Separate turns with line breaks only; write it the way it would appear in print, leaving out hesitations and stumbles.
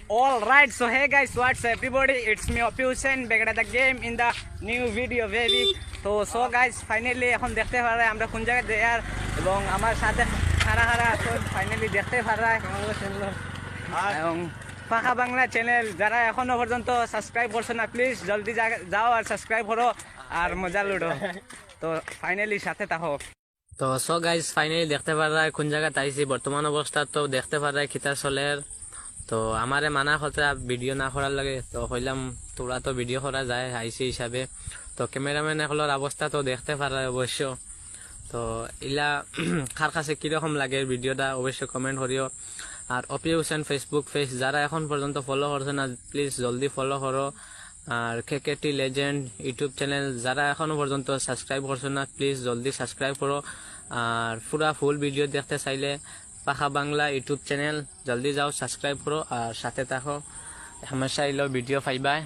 All right, so hey guys, what's up everybody? It's me Opi Hussain back at the game in the new video baby. So guys, finally এখন দেখতে পারা আমরা কোন জায়গায় যাই আর এবং আমার সাথে খারা আছে ফাইনালি দেখতে পারা এবং পাকা বাংলা চ্যানেল যারা এখনো পর্যন্ত সাবস্ক্রাইব করছো না প্লিজ জলদি যাও আর সাবস্ক্রাইব করো আর মজা লুডো। তো ফাইনালি সাথে থাকো।
তো সো গাইজ ফাইনালি দেখতে পারা কোন জায়গায় আইছি বর্তমান অবস্থা তো দেখতে পারা খিতা চলের। তো আমারে মানা কথা ভিডিও না করার লাগে তো কইলাম তোরা তো ভিডিও করা যায় আইসি হিসাবে। তো ক্যামেরাম্যান এগুলোর অবস্থা তো দেখতে পারা অবশ্য। তো ইলা কার কাছে কিরকম লাগে ভিডিওটা অবশ্যই কমেন্ট করিও। আর অপি হুসেন ফেসবুক পেজ যারা এখন পর্যন্ত ফলো করছে না প্লিজ জলদি ফলো করো। আর কেকেটি লেজেন্ড ইউটিউব চ্যানেল যারা এখনো পর্যন্ত সাবস্ক্রাইব করছো না প্লিজ জলদি সাবস্ক্রাইব করো। আর পুরা ফুল ভিডিও দেখতে চাইলে পাখা বাংলা ইউটিউব চ্যানেল জলদি যাও সাবস্ক্রাইব করো আর সাথে থাকো, হামেশা এলো ভিডিও পাইবাই।